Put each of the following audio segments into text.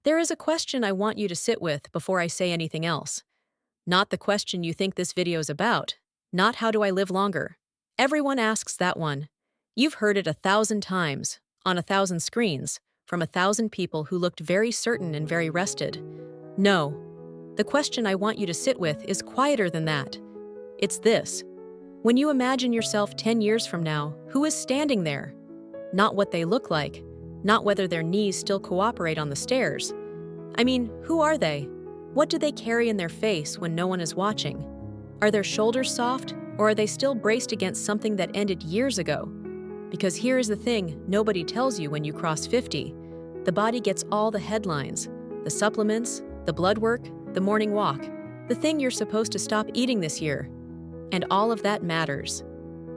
There is a question I want you to sit with before I say anything else. Not the question you think this video is about. Not how do I live longer. Everyone asks that one. You've heard it 1,000 times, on 1,000 screens, from 1,000 people who looked very certain and very rested. No. The question I want you to sit with is quieter than that. It's this. When you imagine yourself 10 years from now, who is standing there? Not what they look like, not whether their knees still cooperate on the stairs. I mean, who are they? What do they carry in their face when no one is watching? Are their shoulders soft, or are they still braced against something that ended years ago? Because here is the thing nobody tells you when you cross 50. The body gets all the headlines, the supplements, the blood work, the morning walk, the thing you're supposed to stop eating this year. And all of that matters.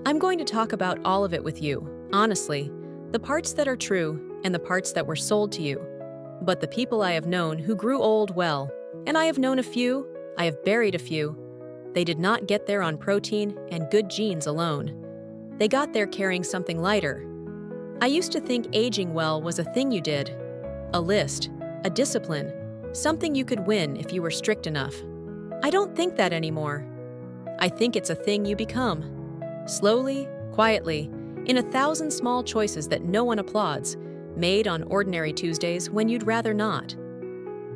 I'm going to talk about all of it with you, honestly, the parts that are true and the parts that were sold to you. But the people I have known who grew old well, and I have known a few, I have buried a few, they did not get there on protein and good genes alone. They got there carrying something lighter. I used to think aging well was a thing you did, a list, a discipline, something you could win if you were strict enough. I don't think that anymore. I think it's a thing you become. Slowly, quietly, in 1,000 small choices that no one applauds, made on ordinary Tuesdays when you'd rather not.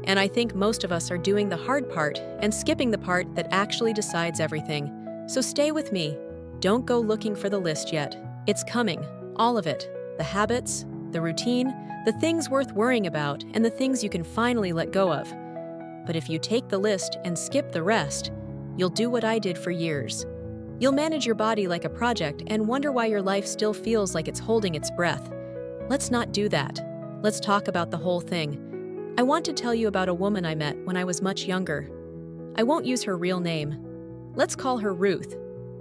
And I think most of us are doing the hard part and skipping the part that actually decides everything. So stay with me. Don't go looking for the list yet. It's coming, all of it. The habits, the routine, the things worth worrying about, and the things you can finally let go of. But if you take the list and skip the rest, you'll do what I did for years. You'll manage your body like a project and wonder why your life still feels like it's holding its breath. Let's not do that. Let's talk about the whole thing. I want to tell you about a woman I met when I was much younger. I won't use her real name. Let's call her Ruth,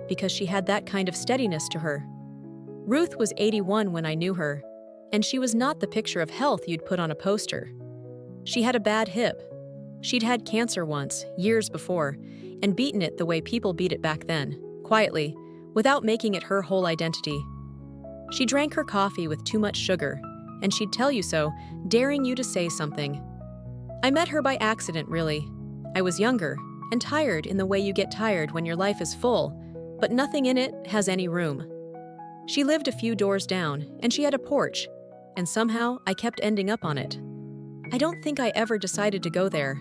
because she had that kind of steadiness to her. Ruth was 81 when I knew her, and she was not the picture of health you'd put on a poster. She had a bad hip. She'd had cancer once, years before, and beaten it the way people beat it back then, quietly, without making it her whole identity. She drank her coffee with too much sugar, and she'd tell you so, daring you to say something. I met her by accident, really. I was younger, and tired in the way you get tired when your life is full, but nothing in it has any room. She lived a few doors down, and she had a porch, and somehow I kept ending up on it. I don't think I ever decided to go there.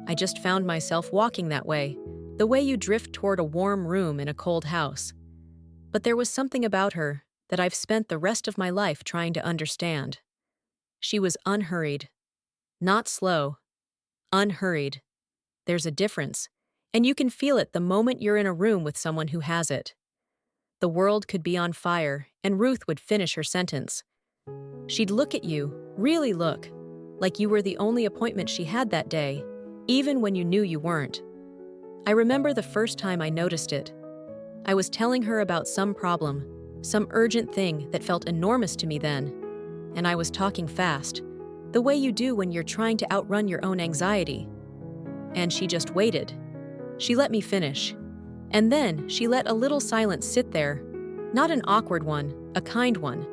I just found myself walking that way, the way you drift toward a warm room in a cold house. But there was something about her that I've spent the rest of my life trying to understand. She was unhurried. Not slow. Unhurried. There's a difference, and you can feel it the moment you're in a room with someone who has it. The world could be on fire, and Ruth would finish her sentence. She'd look at you, really look, like you were the only appointment she had that day, even when you knew you weren't. I remember the first time I noticed it. I was telling her about some problem, some urgent thing that felt enormous to me then, and I was talking fast, the way you do when you're trying to outrun your own anxiety. And she just waited. She let me finish. And then she let a little silence sit there, not an awkward one, a kind one,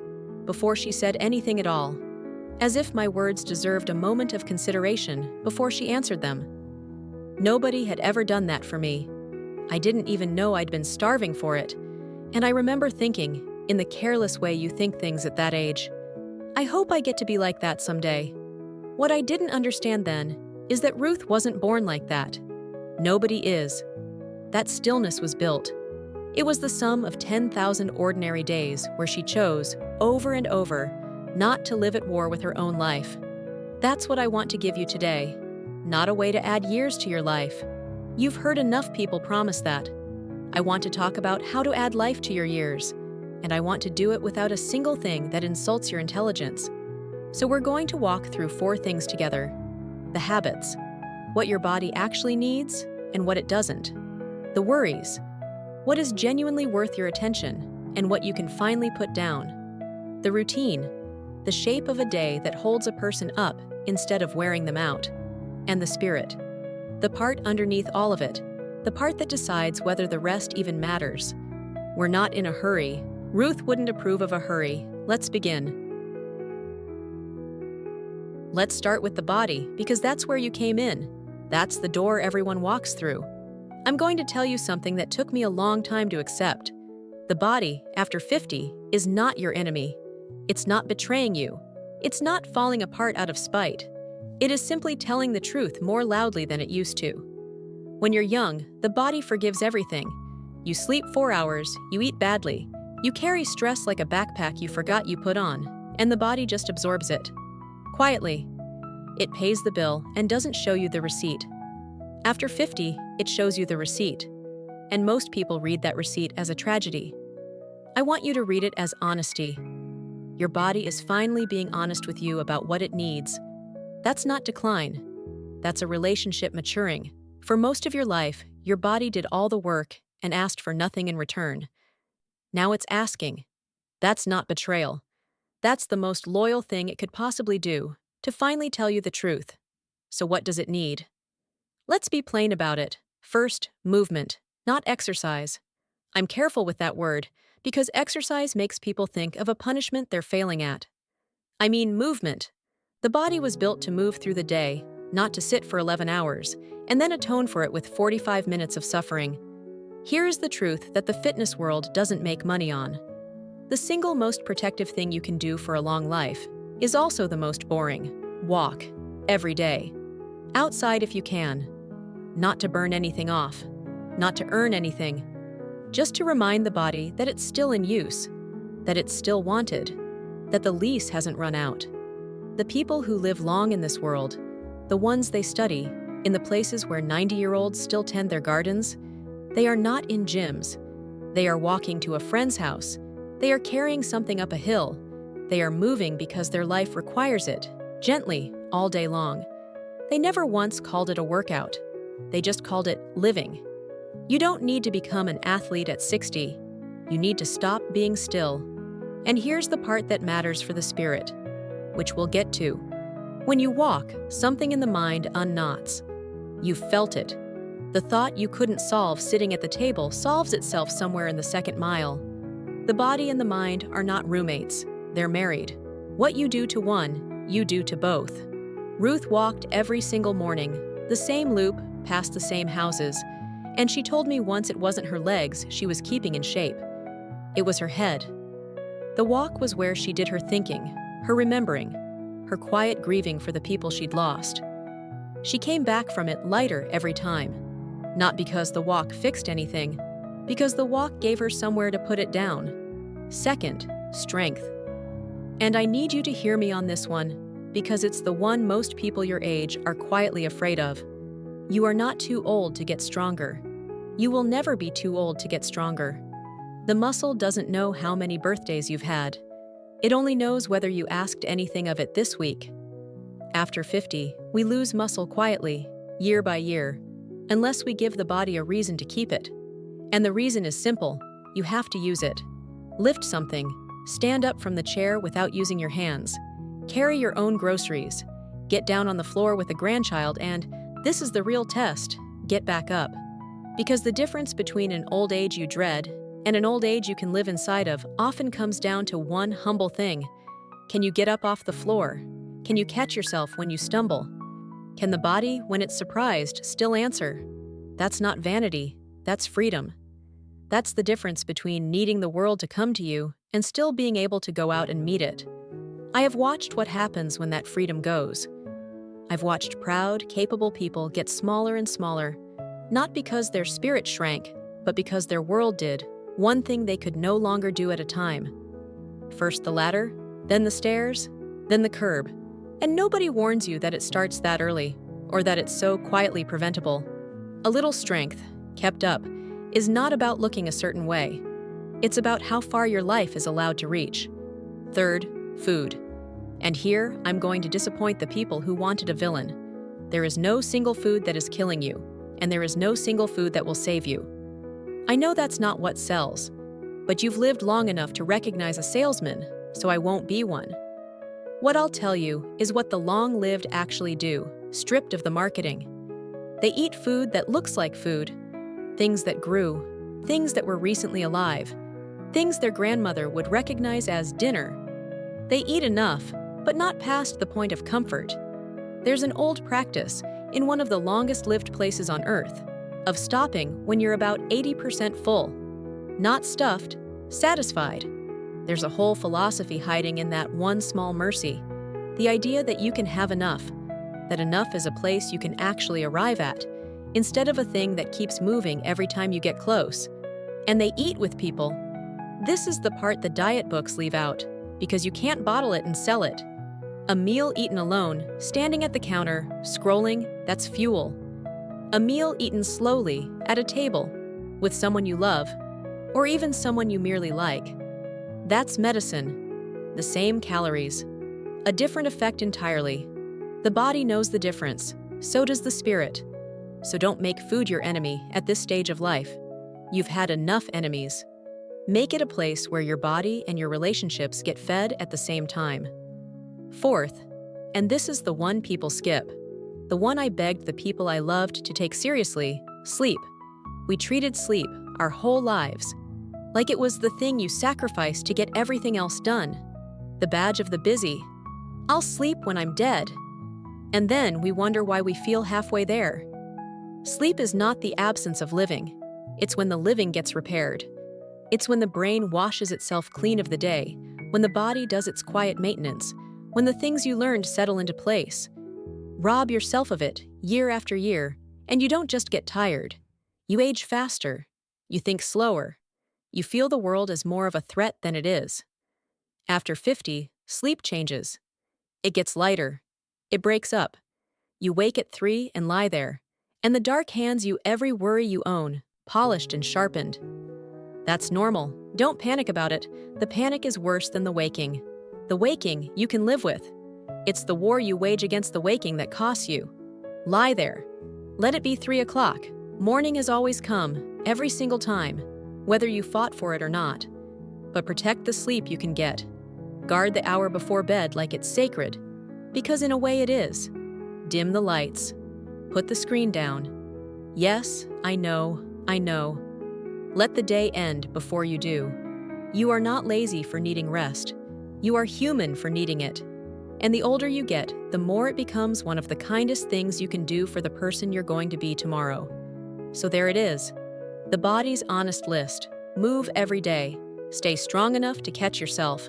before she said anything at all, as if my words deserved a moment of consideration before she answered them. Nobody had ever done that for me. I didn't even know I'd been starving for it, and I remember thinking, in the careless way you think things at that age, I hope I get to be like that someday. What I didn't understand then is that Ruth wasn't born like that. Nobody is. That stillness was built. It was the sum of 10,000 ordinary days where she chose, over and over, not to live at war with her own life. That's what I want to give you today. Not a way to add years to your life. You've heard enough people promise that. I want to talk about how to add life to your years, and I want to do it without a single thing that insults your intelligence. So we're going to walk through 4 things together. The habits, what your body actually needs and what it doesn't. The worries, what is genuinely worth your attention and what you can finally put down. The routine, the shape of a day that holds a person up instead of wearing them out. And the spirit, the part underneath all of it, the part that decides whether the rest even matters. We're not in a hurry. Ruth wouldn't approve of a hurry. Let's begin. Let's start with the body, because that's where you came in. That's the door everyone walks through. I'm going to tell you something that took me a long time to accept. The body, after 50, is not your enemy. It's not betraying you. It's not falling apart out of spite. It is simply telling the truth more loudly than it used to. When you're young, the body forgives everything. You sleep 4 hours, you eat badly, you carry stress like a backpack you forgot you put on, and the body just absorbs it. Quietly. It pays the bill and doesn't show you the receipt. After 50, it shows you the receipt. And most people read that receipt as a tragedy. I want you to read it as honesty. Your body is finally being honest with you about what it needs. That's not decline. That's a relationship maturing. For most of your life, your body did all the work and asked for nothing in return. Now it's asking. That's not betrayal. That's the most loyal thing it could possibly do, to finally tell you the truth. So what does it need? Let's be plain about it. First, movement, not exercise. I'm careful with that word, because exercise makes people think of a punishment they're failing at. I mean movement. The body was built to move through the day, not to sit for 11 hours, and then atone for it with 45 minutes of suffering. Here is the truth that the fitness world doesn't make money on. The single most protective thing you can do for a long life is also the most boring. Walk. Every day. Outside if you can. Not to burn anything off. Not to earn anything. Just to remind the body that it's still in use, that it's still wanted, that the lease hasn't run out. The people who live long in this world, the ones they study, in the places where 90-year-olds still tend their gardens, they are not in gyms. They are walking to a friend's house. They are carrying something up a hill. They are moving because their life requires it, gently, all day long. They never once called it a workout. They just called it living. You don't need to become an athlete at 60. You need to stop being still. And here's the part that matters for the spirit, which we'll get to. When you walk, something in the mind unknots. You felt it. The thought you couldn't solve sitting at the table solves itself somewhere in the second mile. The body and the mind are not roommates. They're married. What you do to one, you do to both. Ruth walked every single morning, the same loop, past the same houses, and she told me once it wasn't her legs she was keeping in shape. It was her head. The walk was where she did her thinking, her remembering, her quiet grieving for the people she'd lost. She came back from it lighter every time. Not because the walk fixed anything, because the walk gave her somewhere to put it down. Second, strength. And I need you to hear me on this one, because it's the one most people your age are quietly afraid of. You are not too old to get stronger. You will never be too old to get stronger. The muscle doesn't know how many birthdays you've had. It only knows whether you asked anything of it this week. After 50, we lose muscle quietly, year by year, unless we give the body a reason to keep it. And the reason is simple. You have to use it. Lift something. Stand up from the chair without using your hands. Carry your own groceries. Get down on the floor with a grandchild and, this is the real test, get back up. Because the difference between an old age you dread and an old age you can live inside of often comes down to one humble thing. Can you get up off the floor? Can you catch yourself when you stumble? Can the body, when it's surprised, still answer? That's not vanity, that's freedom. That's the difference between needing the world to come to you and still being able to go out and meet it. I have watched what happens when that freedom goes. I've watched proud, capable people get smaller and smaller, not because their spirit shrank, but because their world did, one thing they could no longer do at a time. First the ladder, then the stairs, then the curb. And nobody warns you that it starts that early, or that it's so quietly preventable. A little strength, kept up, is not about looking a certain way. It's about how far your life is allowed to reach. Third, food. And here, I'm going to disappoint the people who wanted a villain. There is no single food that is killing you, and there is no single food that will save you. I know that's not what sells, but you've lived long enough to recognize a salesman, so I won't be one. What I'll tell you is what the long-lived actually do, stripped of the marketing. They eat food that looks like food, things that grew, things that were recently alive, things their grandmother would recognize as dinner. They eat enough, but not past the point of comfort. There's an old practice in one of the longest-lived places on Earth of stopping when you're about 80% full. Not stuffed, satisfied. There's a whole philosophy hiding in that one small mercy. The idea that you can have enough, that enough is a place you can actually arrive at, instead of a thing that keeps moving every time you get close. And they eat with people. This is the part the diet books leave out, because you can't bottle it and sell it. A meal eaten alone, standing at the counter, scrolling, that's fuel. A meal eaten slowly, at a table, with someone you love, or even someone you merely like. That's medicine. The same calories. A different effect entirely. The body knows the difference. So does the spirit. So don't make food your enemy at this stage of life. You've had enough enemies. Make it a place where your body and your relationships get fed at the same time. Fourth, and this is the one people skip, the one I begged the people I loved to take seriously, sleep. We treated sleep, our whole lives, like it was the thing you sacrificed to get everything else done. The badge of the busy. I'll sleep when I'm dead. And then we wonder why we feel halfway there. Sleep is not the absence of living. It's when the living gets repaired. It's when the brain washes itself clean of the day, when the body does its quiet maintenance, when the things you learned settle into place. Rob yourself of it, year after year, and you don't just get tired. You age faster. You think slower. You feel the world as more of a threat than it is. After 50, sleep changes. It gets lighter. It breaks up. You wake at 3 and lie there, and the dark hands you every worry you own, polished and sharpened. That's normal. Don't panic about it. The panic is worse than the waking. The waking you can live with. It's the war you wage against the waking that costs you. Lie there. Let it be 3 o'clock. Morning has always come, every single time, whether you fought for it or not. But protect the sleep you can get. Guard the hour before bed like it's sacred, because in a way it is. Dim the lights. Put the screen down. Yes, I know. Let the day end before you do. You are not lazy for needing rest. You are human for needing it. And the older you get, the more it becomes one of the kindest things you can do for the person you're going to be tomorrow. So there it is. The body's honest list. Move every day. Stay strong enough to catch yourself.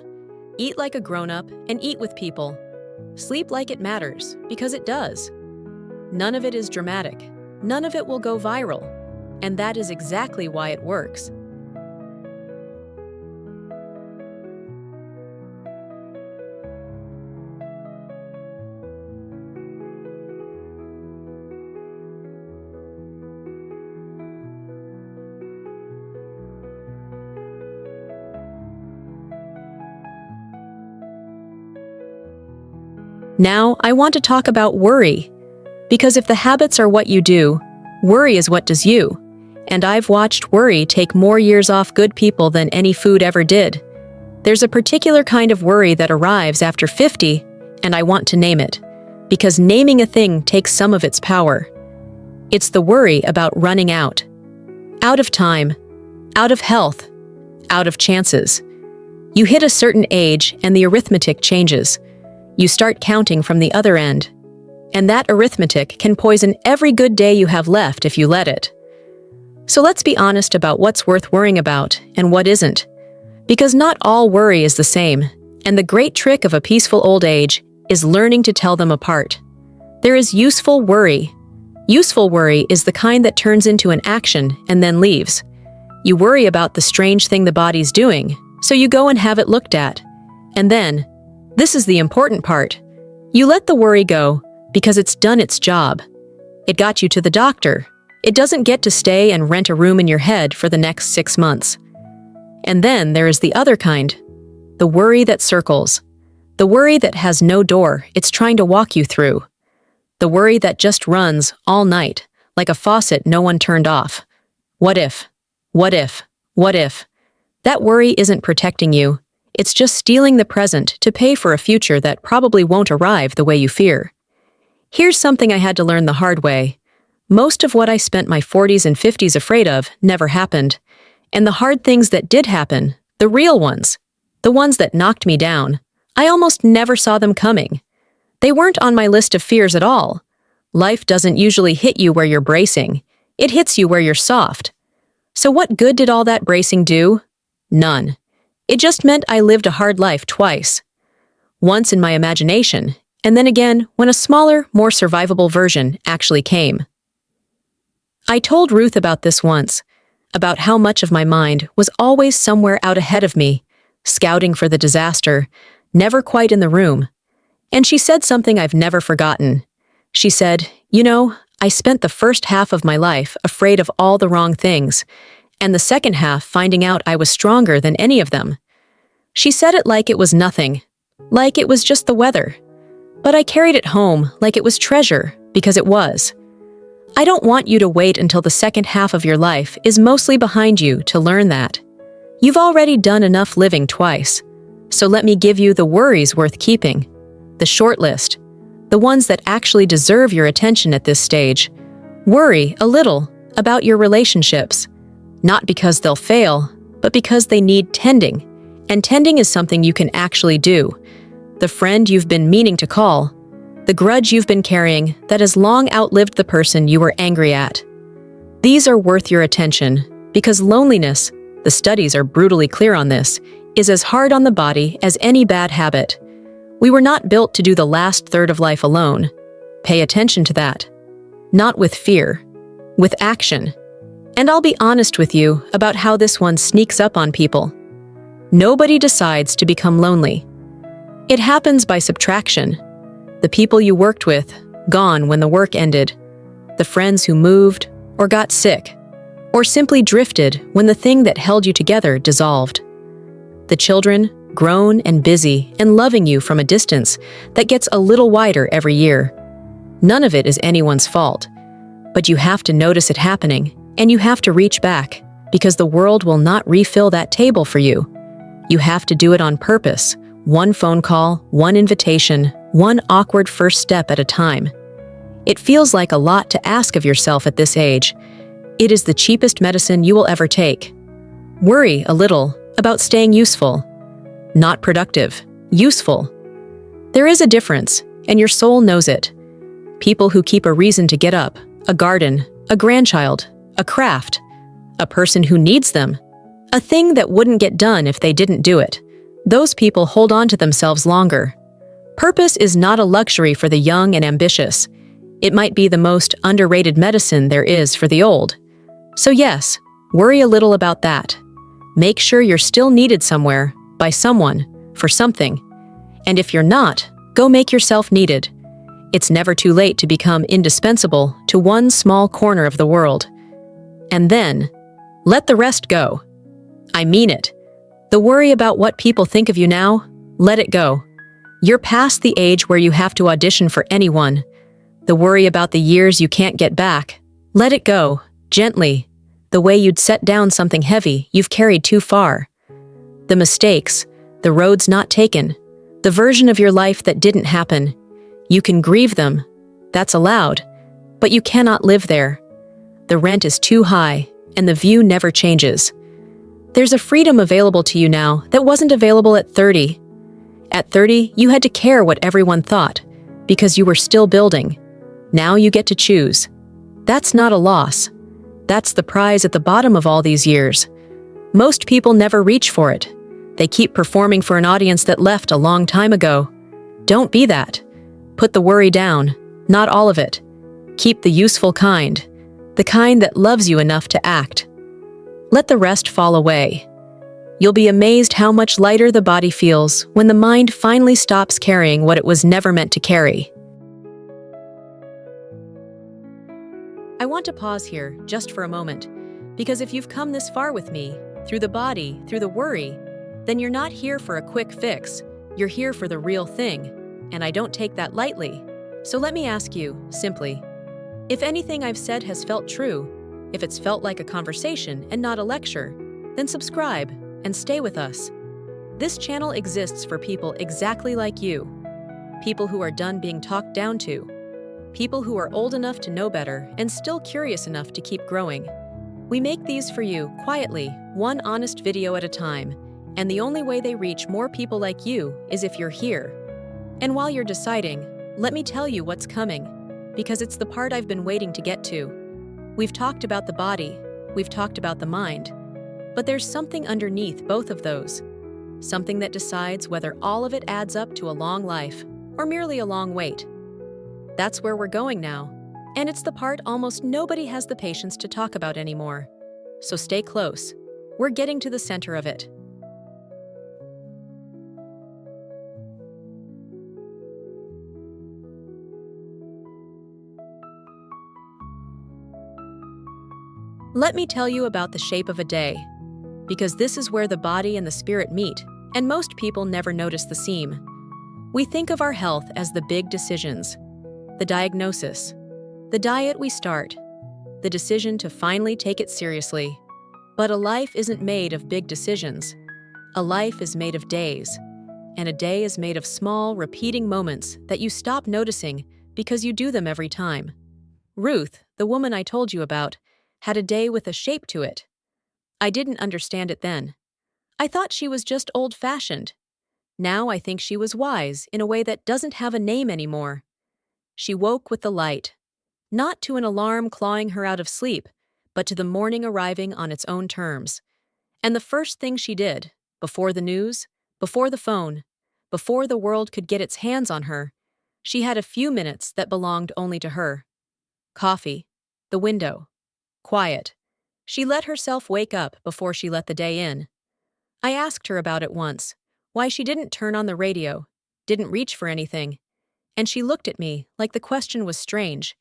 Eat like a grown-up and eat with people. Sleep like it matters, because it does. None of it is dramatic. None of it will go viral. And that is exactly why it works. Now, I want to talk about worry. Because if the habits are what you do, worry is what does you. And I've watched worry take more years off good people than any food ever did. There's a particular kind of worry that arrives after 50, and I want to name it. Because naming a thing takes some of its power. It's the worry about running out. Out of time. Out of health. Out of chances. You hit a certain age and the arithmetic changes. You start counting from the other end. And that arithmetic can poison every good day you have left if you let it. So let's be honest about what's worth worrying about and what isn't. Because not all worry is the same, and the great trick of a peaceful old age is learning to tell them apart. There is useful worry. Useful worry is the kind that turns into an action and then leaves. You worry about the strange thing the body's doing, so you go and have it looked at. And then, this is the important part, you let the worry go because it's done its job. It got you to the doctor. It doesn't get to stay and rent a room in your head for the next 6 months. And then there is the other kind, the worry that circles. The worry that has no door it's trying to walk you through. The worry that just runs all night, like a faucet no one turned off. What if? What if? What if? That worry isn't protecting you. It's just stealing the present to pay for a future that probably won't arrive the way you fear. Here's something I had to learn the hard way. Most of what I spent my 40s and 50s afraid of never happened. And the hard things that did happen, the real ones, the ones that knocked me down, I almost never saw them coming. They weren't on my list of fears at all. Life doesn't usually hit you where you're bracing. It hits you where you're soft. So what good did all that bracing do? None. It just meant I lived a hard life twice. Once in my imagination, and then again when a smaller, more survivable version actually came. I told Ruth about this once, about how much of my mind was always somewhere out ahead of me, scouting for the disaster, never quite in the room. And she said something I've never forgotten. She said, "You know, I spent the first half of my life afraid of all the wrong things, and the second half finding out I was stronger than any of them." She said it like it was nothing, like it was just the weather. But I carried it home like it was treasure, because it was. I don't want you to wait until the second half of your life is mostly behind you to learn that. You've already done enough living twice. So let me give you the worries worth keeping. The short list. The ones that actually deserve your attention at this stage. Worry a little about your relationships. Not because they'll fail, but because they need tending. And tending is something you can actually do. The friend you've been meaning to call. The grudge you've been carrying that has long outlived the person you were angry at. These are worth your attention because loneliness, the studies are brutally clear on this, is as hard on the body as any bad habit. We were not built to do the last third of life alone. Pay attention to that. Not with fear, with action. And I'll be honest with you about how this one sneaks up on people. Nobody decides to become lonely. It happens by subtraction. The people you worked with, gone when the work ended. The friends who moved, or got sick, or simply drifted when the thing that held you together dissolved. The children, grown and busy and loving you from a distance that gets a little wider every year. None of it is anyone's fault, but you have to notice it happening, and you have to reach back, because the world will not refill that table for you. You have to do it on purpose, one phone call, one invitation, one awkward first step at a time. It feels like a lot to ask of yourself at this age. It is the cheapest medicine you will ever take. Worry a little about staying useful. Not productive, useful. There is a difference, and your soul knows it. People who keep a reason to get up, a garden, a grandchild, a craft, a person who needs them, a thing that wouldn't get done if they didn't do it. Those people hold on to themselves longer. Purpose is not a luxury for the young and ambitious. It might be the most underrated medicine there is for the old. So yes, worry a little about that. Make sure you're still needed somewhere, by someone, for something. And if you're not, go make yourself needed. It's never too late to become indispensable to one small corner of the world. And then, let the rest go. I mean it. The worry about what people think of you now, let it go. You're past the age where you have to audition for anyone. The worry about the years you can't get back, let it go, gently, the way you'd set down something heavy you've carried too far. The mistakes, the roads not taken, the version of your life that didn't happen. You can grieve them, that's allowed, but you cannot live there. The rent is too high, and the view never changes. There's a freedom available to you now that wasn't available at 30. At 30, you had to care what everyone thought, because you were still building. Now you get to choose. That's not a loss. That's the prize at the bottom of all these years. Most people never reach for it. They keep performing for an audience that left a long time ago. Don't be that. Put the worry down, not all of it. Keep the useful kind, the kind that loves you enough to act. Let the rest fall away. You'll be amazed how much lighter the body feels when the mind finally stops carrying what it was never meant to carry. I want to pause here just for a moment, because if you've come this far with me, through the body, through the worry, then you're not here for a quick fix. You're here for the real thing, and I don't take that lightly. So let me ask you, simply, if anything I've said has felt true, if it's felt like a conversation and not a lecture, then subscribe and stay with us. This channel exists for people exactly like you. People who are done being talked down to. People who are old enough to know better and still curious enough to keep growing. We make these for you, quietly, one honest video at a time, and the only way they reach more people like you is if you're here. And while you're deciding, Let me tell you what's coming, because it's the part I've been waiting to get to. We've talked about the body, we've talked about the mind, but there's something underneath both of those. Something that decides whether all of it adds up to a long life or merely a long wait. That's where we're going now, and it's the part almost nobody has the patience to talk about anymore. So stay close. We're getting to the center of it. Let me tell you about the shape of a day, because this is where the body and the spirit meet, and most people never notice the seam. We think of our health as the big decisions, the diagnosis, the diet we start, the decision to finally take it seriously. But a life isn't made of big decisions. A life is made of days, and a day is made of small, repeating moments that you stop noticing because you do them every time. Ruth, the woman I told you about, had a day with a shape to it. I didn't understand it then. I thought she was just old-fashioned. Now I think she was wise in a way that doesn't have a name anymore. She woke with the light, not to an alarm clawing her out of sleep, but to the morning arriving on its own terms. And the first thing she did, before the news, before the phone, before the world could get its hands on her, she had a few minutes that belonged only to her. Coffee, the window, quiet. She let herself wake up before she let the day in. I asked her about it once, why she didn't turn on the radio, didn't reach for anything, and she looked at me like the question was strange.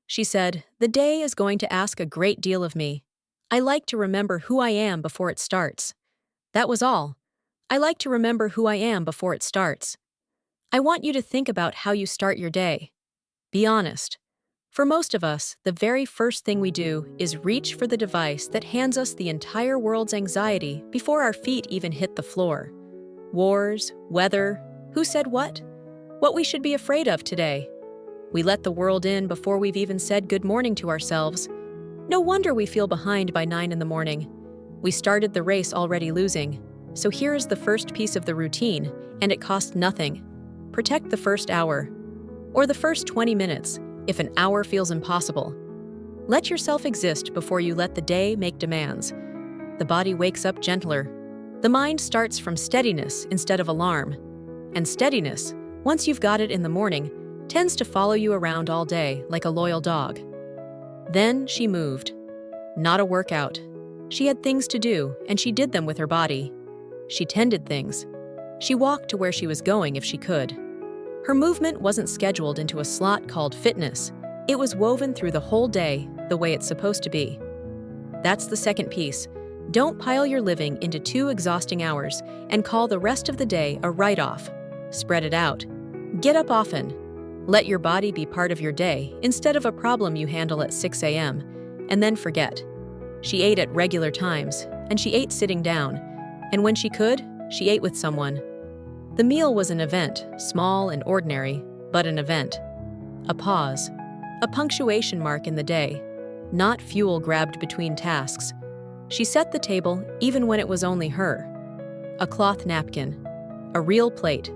She said, "The day is going to ask a great deal of me. I like to remember who I am before it starts." That was all. I like to remember who I am before it starts. I want you to think about how you start your day. Be honest. For most of us, the very first thing we do is reach for the device that hands us the entire world's anxiety before our feet even hit the floor. Wars, weather, who said what we should be afraid of today. We let the world in before we've even said good morning to ourselves. No wonder we feel behind by 9 in the morning. We started the race already losing. So here is the first piece of the routine, and it costs nothing. Protect the first hour. Or the first 20 minutes, if an hour feels impossible. Let yourself exist before you let the day make demands. The body wakes up gentler. The mind starts from steadiness instead of alarm. And steadiness, once you've got it in the morning, tends to follow you around all day like a loyal dog. Then she moved. Not a workout. She had things to do, and she did them with her body. She tended things. She walked to where she was going if she could. Her movement wasn't scheduled into a slot called fitness. It was woven through the whole day, the way it's supposed to be. That's the second piece. Don't pile your living into 2 exhausting hours and call the rest of the day a write-off. Spread it out. Get up often. Let your body be part of your day instead of a problem you handle at 6 a.m. and then forget. She ate at regular times, and she ate sitting down. And when she could, she ate with someone. The meal was an event, small and ordinary, but an event. A pause. A punctuation mark in the day. Not fuel grabbed between tasks. She set the table even when it was only her. A cloth napkin. A real plate.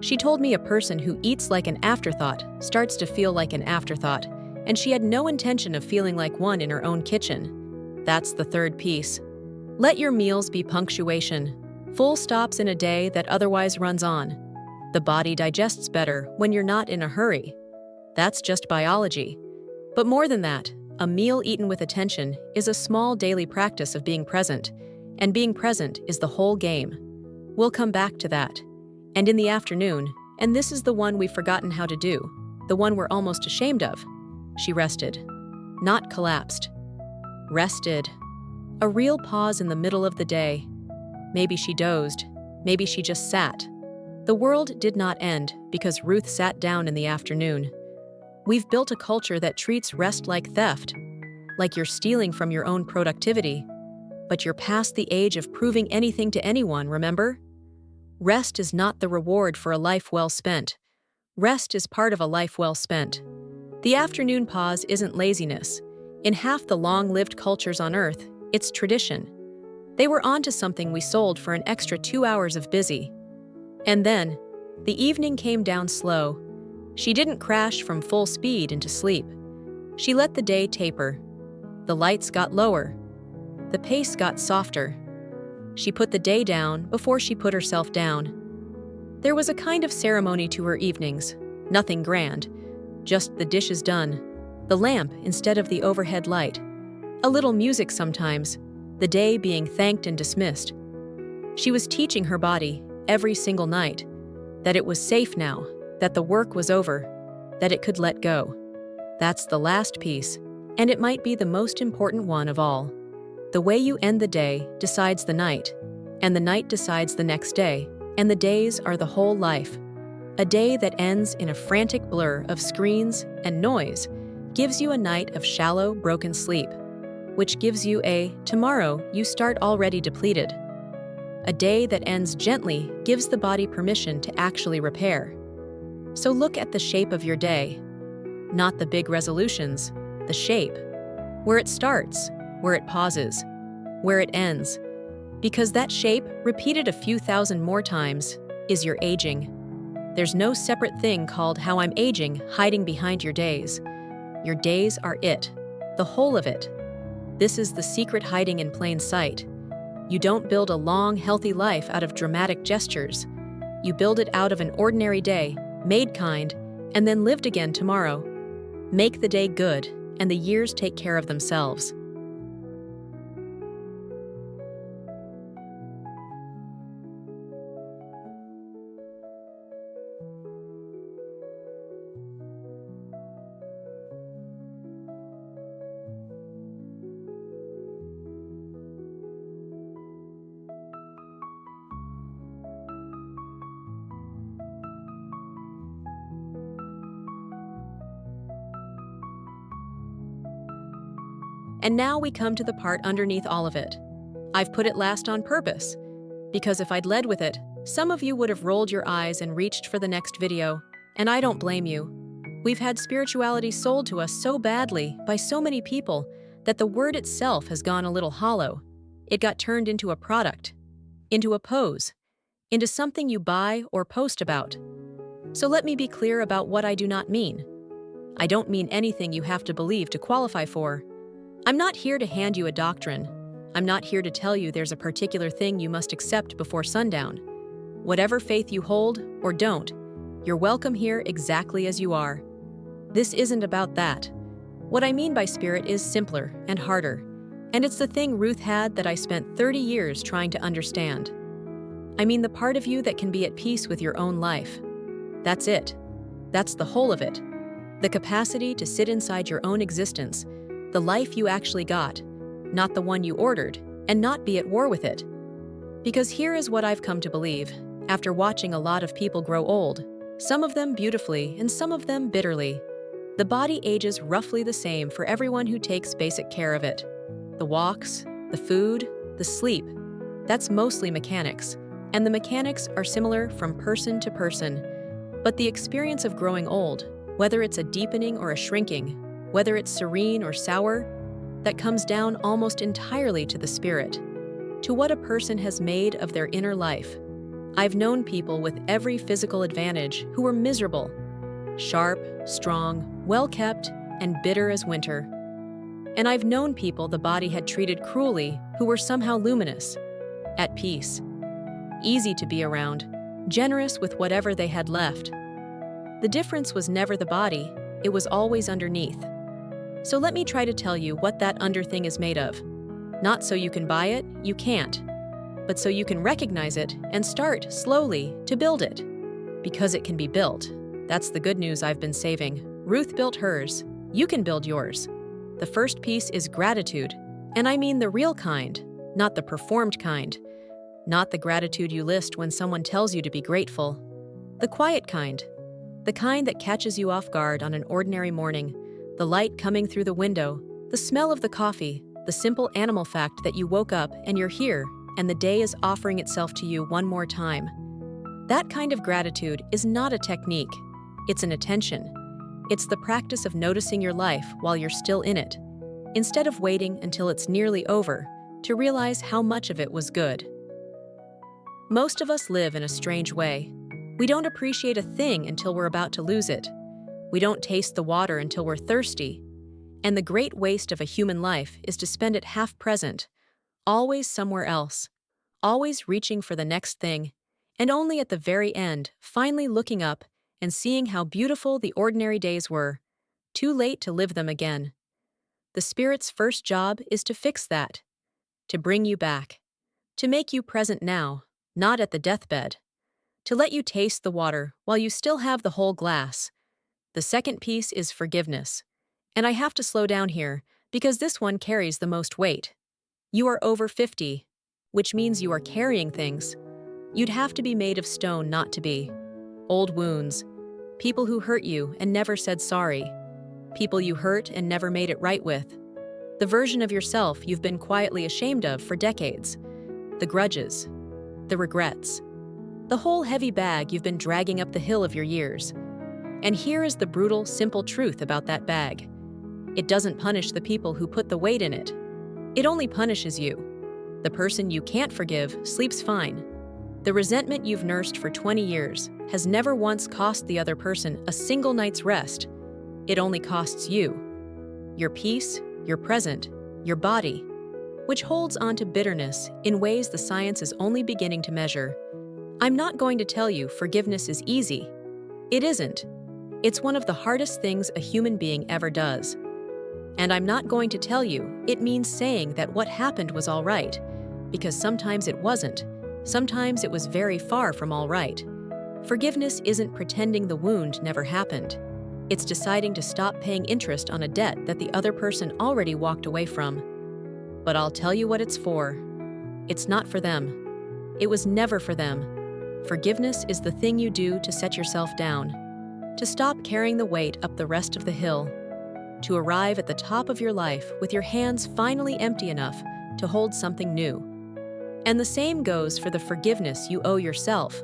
She told me a person who eats like an afterthought starts to feel like an afterthought, and she had no intention of feeling like one in her own kitchen. That's the third piece. Let your meals be punctuation. Full stops in a day that otherwise runs on. The body digests better when you're not in a hurry. That's just biology. But more than that, a meal eaten with attention is a small daily practice of being present, and being present is the whole game. We'll come back to that. And in the afternoon, and this is the one we've forgotten how to do, the one we're almost ashamed of, she rested. Not collapsed. Rested. A real pause in the middle of the day. Maybe she dozed. Maybe she just sat. The world did not end because Ruth sat down in the afternoon. We've built a culture that treats rest like theft, like you're stealing from your own productivity. But you're past the age of proving anything to anyone, remember? Rest is not the reward for a life well spent. Rest is part of a life well spent. The afternoon pause isn't laziness. In half the long-lived cultures on Earth, it's tradition. They were onto something we sold for an extra 2 hours of busy. And then, the evening came down slow. She didn't crash from full speed into sleep. She let the day taper. The lights got lower. The pace got softer. She put the day down before she put herself down. There was a kind of ceremony to her evenings, nothing grand, just the dishes done, the lamp instead of the overhead light, a little music sometimes, the day being thanked and dismissed. She was teaching her body, every single night, that it was safe now, that the work was over, that it could let go. That's the last piece, and it might be the most important one of all. The way you end the day decides the night, and the night decides the next day, and the days are the whole life. A day that ends in a frantic blur of screens and noise gives you a night of shallow, broken sleep, which gives you a tomorrow you start already depleted. A day that ends gently gives the body permission to actually repair. So look at the shape of your day, not the big resolutions, the shape, where it starts, where it pauses, where it ends, because that shape, repeated a few thousand more times, is your aging. There's no separate thing called how I'm aging hiding behind your days. Your days are it, the whole of it. This is the secret hiding in plain sight. You don't build a long, healthy life out of dramatic gestures. You build it out of an ordinary day, made kind, and then lived again tomorrow. Make the day good, and the years take care of themselves. And now we come to the part underneath all of it. I've put it last on purpose, because if I'd led with it, some of you would have rolled your eyes and reached for the next video, and I don't blame you. We've had spirituality sold to us so badly by so many people that the word itself has gone a little hollow. It got turned into a product, into a pose, into something you buy or post about. So let me be clear about what I do not mean. I don't mean anything you have to believe to qualify for. I'm not here to hand you a doctrine. I'm not here to tell you there's a particular thing you must accept before sundown. Whatever faith you hold or don't, you're welcome here exactly as you are. This isn't about that. What I mean by spirit is simpler and harder, and it's the thing Ruth had that I spent 30 years trying to understand. I mean the part of you that can be at peace with your own life. That's it. That's the whole of it. The capacity to sit inside your own existence, the life you actually got, not the one you ordered, and not be at war with it. Because here is what I've come to believe, after watching a lot of people grow old, some of them beautifully and some of them bitterly. The body ages roughly the same for everyone who takes basic care of it. The walks, the food, the sleep, that's mostly mechanics, and the mechanics are similar from person to person. But the experience of growing old, whether it's a deepening or a shrinking, whether it's serene or sour, that comes down almost entirely to the spirit, to what a person has made of their inner life. I've known people with every physical advantage who were miserable, sharp, strong, well-kept, and bitter as winter. And I've known people the body had treated cruelly who were somehow luminous, at peace, easy to be around, generous with whatever they had left. The difference was never the body, it was always underneath. So let me try to tell you what that under thing is made of. Not so you can buy it, you can't, but so you can recognize it and start, slowly, to build it. Because it can be built. That's the good news I've been saving. Ruth built hers. You can build yours. The first piece is gratitude, and I mean the real kind, not the performed kind. Not the gratitude you list when someone tells you to be grateful. The quiet kind. The kind that catches you off guard on an ordinary morning. The light coming through the window, the smell of the coffee, the simple animal fact that you woke up and you're here and the day is offering itself to you one more time. That kind of gratitude is not a technique, it's an attention. It's the practice of noticing your life while you're still in it, instead of waiting until it's nearly over to realize how much of it was good. Most of us live in a strange way. We don't appreciate a thing until we're about to lose it. We don't taste the water until we're thirsty. And the great waste of a human life is to spend it half present, always somewhere else, always reaching for the next thing, and only at the very end, finally looking up and seeing how beautiful the ordinary days were, too late to live them again. The Spirit's first job is to fix that, to bring you back, to make you present now, not at the deathbed, to let you taste the water while you still have the whole glass. The second piece is forgiveness. And I have to slow down here because this one carries the most weight. You are over 50, which means you are carrying things you'd have to be made of stone not to be. Old wounds, people who hurt you and never said sorry, people you hurt and never made it right with, the version of yourself you've been quietly ashamed of for decades, the grudges, the regrets, the whole heavy bag you've been dragging up the hill of your years. And here is the brutal, simple truth about that bag. It doesn't punish the people who put the weight in it. It only punishes you. The person you can't forgive sleeps fine. The resentment you've nursed for 20 years has never once cost the other person a single night's rest. It only costs you. Your peace, your present, your body, which holds on to bitterness in ways the science is only beginning to measure. I'm not going to tell you forgiveness is easy. It isn't. It's one of the hardest things a human being ever does. And I'm not going to tell you it means saying that what happened was all right, because sometimes it wasn't. Sometimes it was very far from all right. Forgiveness isn't pretending the wound never happened. It's deciding to stop paying interest on a debt that the other person already walked away from. But I'll tell you what it's for. It's not for them. It was never for them. Forgiveness is the thing you do to set yourself down, to stop carrying the weight up the rest of the hill, to arrive at the top of your life with your hands finally empty enough to hold something new. And the same goes for the forgiveness you owe yourself,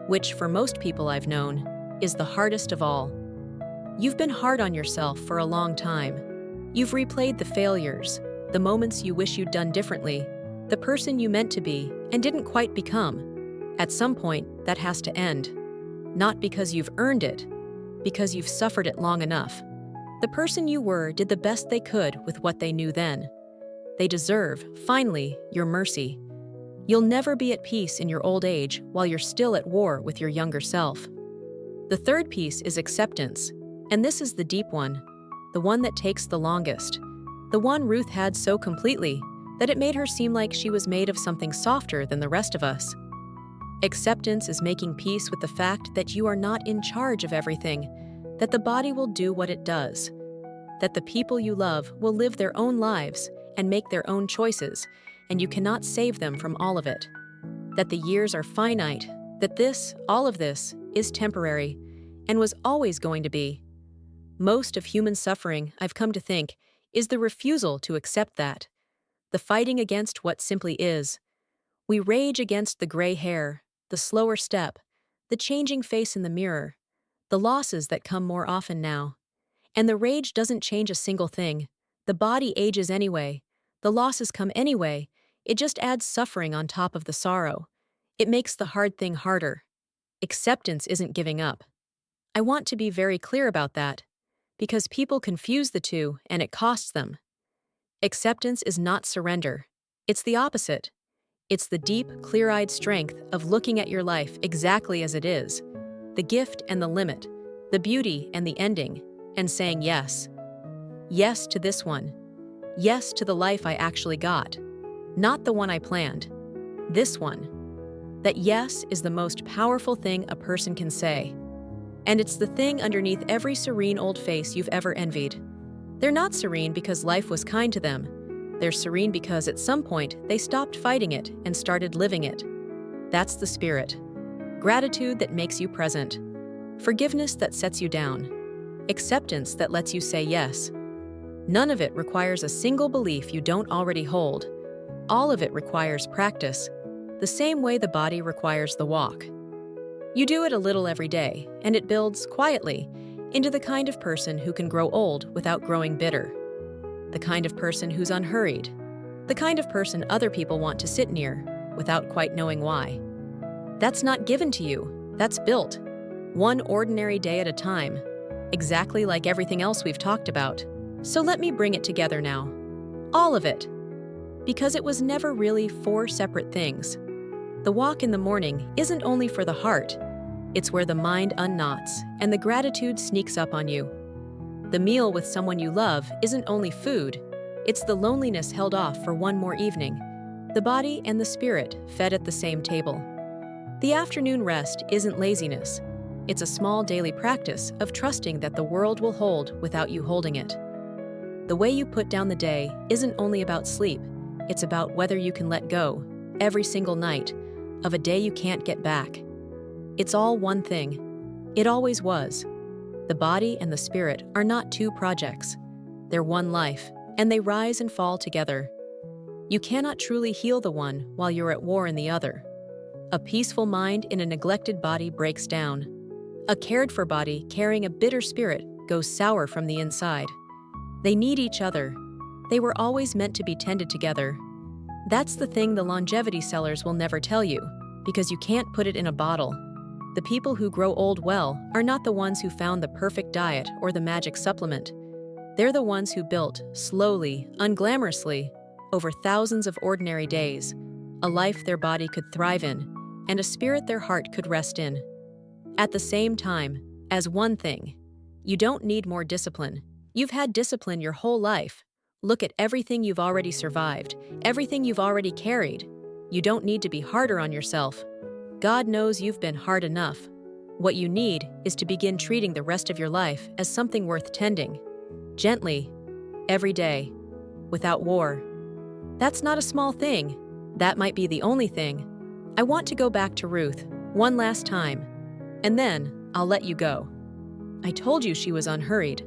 which for most people I've known is the hardest of all. You've been hard on yourself for a long time. You've replayed the failures, the moments you wish you'd done differently, the person you meant to be and didn't quite become. At some point, that has to end. Not because you've earned it, because you've suffered it long enough. The person you were did the best they could with what they knew then. They deserve, finally, your mercy. You'll never be at peace in your old age while you're still at war with your younger self. The third piece is acceptance, and this is the deep one, the one that takes the longest, the one Ruth had so completely that it made her seem like she was made of something softer than the rest of us. Acceptance is making peace with the fact that you are not in charge of everything, that the body will do what it does, that the people you love will live their own lives and make their own choices, and you cannot save them from all of it, that the years are finite, that all of this, is temporary and was always going to be. Most of human suffering, I've come to think, is the refusal to accept that, the fighting against what simply is. We rage against the gray hair, the slower step, the changing face in the mirror, the losses that come more often now. And the rage doesn't change a single thing. The body ages anyway. The losses come anyway. It just adds suffering on top of the sorrow. It makes the hard thing harder. Acceptance isn't giving up. I want to be very clear about that, because people confuse the two and it costs them. Acceptance is not surrender. It's the opposite. It's the deep, clear-eyed strength of looking at your life exactly as it is, the gift and the limit, the beauty and the ending, and saying yes. Yes to this one. Yes to the life I actually got. Not the one I planned. This one. That yes is the most powerful thing a person can say. And it's the thing underneath every serene old face you've ever envied. They're not serene because life was kind to them. They're serene because at some point they stopped fighting it and started living it. That's the spirit. Gratitude that makes you present. Forgiveness that sets you down. Acceptance that lets you say yes. None of it requires a single belief you don't already hold. All of it requires practice, the same way the body requires the walk. You do it a little every day, and it builds, quietly, into the kind of person who can grow old without growing bitter. The kind of person who's unhurried. The kind of person other people want to sit near, without quite knowing why. That's not given to you, that's built. One ordinary day at a time. exactly like everything else we've talked about. So let me bring it together now. All of it. Because it was never really four separate things. The walk in the morning isn't only for the heart, it's where the mind unknots and the gratitude sneaks up on you. The meal with someone you love isn't only food, it's the loneliness held off for one more evening, the body and the spirit fed at the same table. The afternoon rest isn't laziness, it's a small daily practice of trusting that the world will hold without you holding it. The way you put down the day isn't only about sleep, it's about whether you can let go, every single night, of a day you can't get back. It's all one thing. It always was. The body and the spirit are not two projects. They're one life, and they rise and fall together. You cannot truly heal the one while you're at war in the other. A peaceful mind in a neglected body breaks down. A cared-for body carrying a bitter spirit goes sour from the inside. They need each other. They were always meant to be tended together. That's the thing the longevity sellers will never tell you, because you can't put it in a bottle. The people who grow old well are not the ones who found the perfect diet or the magic supplement. They're the ones who built, slowly, unglamorously, over thousands of ordinary days, a life their body could thrive in, and a spirit their heart could rest in. At the same time, as one thing, you don't need more discipline. You've had discipline your whole life. Look at everything you've already survived, everything you've already carried. You don't need to be harder on yourself. God knows you've been hard enough. What you need is to begin treating the rest of your life as something worth tending. Gently, every day, without war. That's not a small thing. That might be the only thing. I want to go back to Ruth, one last time, and then I'll let you go. I told you she was unhurried.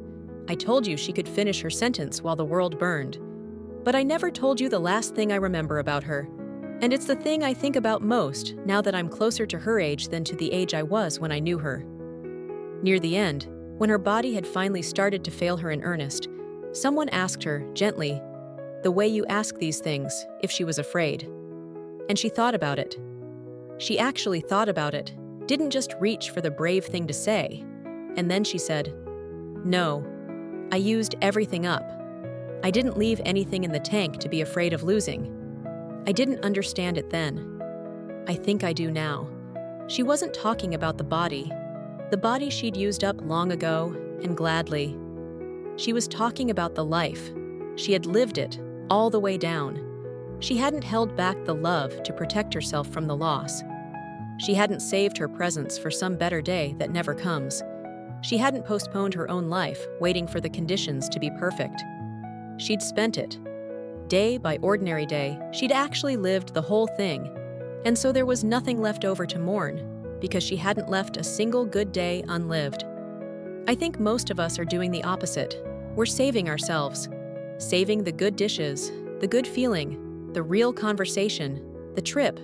I told you she could finish her sentence while the world burned. But I never told you the last thing I remember about her. And it's the thing I think about most now that I'm closer to her age than to the age I was when I knew her. Near the end, when her body had finally started to fail her in earnest, someone asked her, gently, the way you ask these things, if she was afraid. And she thought about it. She actually thought about it, didn't just reach for the brave thing to say. And then she said, "No, I used everything up. I didn't leave anything in the tank to be afraid of losing. I didn't understand it then. I think I do now." She wasn't talking about the body she'd used up long ago and gladly. She was talking about the life. She had lived it, all the way down. She hadn't held back the love to protect herself from the loss. She hadn't saved her presence for some better day that never comes. She hadn't postponed her own life, waiting for the conditions to be perfect. She'd spent it. Day by ordinary day, she'd actually lived the whole thing, and so there was nothing left over to mourn, because she hadn't left a single good day unlived. I think most of us are doing the opposite. We're saving ourselves. Saving the good dishes, the good feeling, the real conversation, the trip,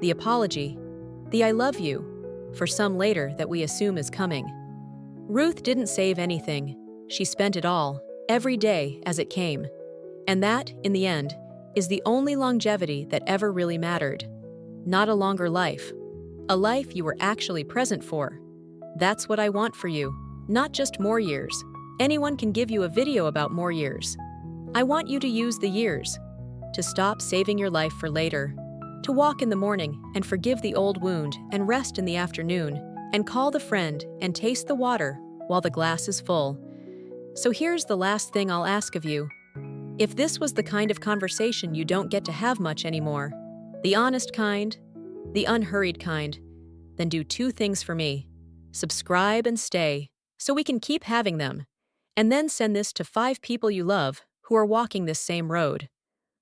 the apology, the I love you, for some later that we assume is coming. Ruth didn't save anything. She spent it all, every day as it came. And that, in the end, is the only longevity that ever really mattered. Not a longer life. A life you were actually present for. That's what I want for you, not just more years. Anyone can give you a video about more years. I want you to use the years. To stop saving your life for later. To walk in the morning and forgive the old wound and rest in the afternoon and call the friend and taste the water while the glass is full. So here's the last thing I'll ask of you. If this was the kind of conversation you don't get to have much anymore, the honest kind, the unhurried kind, then do two things for me. Subscribe and stay, so we can keep having them. And then send this to 5 people you love who are walking this same road.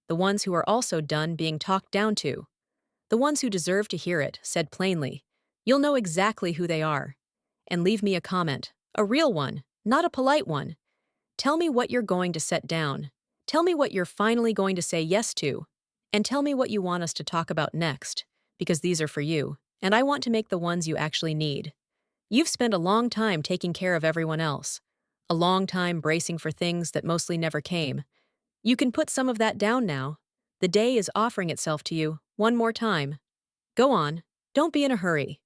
The ones who are also done being talked down to. The ones who deserve to hear it said plainly. You'll know exactly who they are. And leave me a comment, a real one, not a polite one. Tell me what you're going to set down. Tell me what you're finally going to say yes to. And tell me what you want us to talk about next, because these are for you, and I want to make the ones you actually need. You've spent a long time taking care of everyone else. A long time bracing for things that mostly never came. You can put some of that down now. The day is offering itself to you one more time. Go on, don't be in a hurry.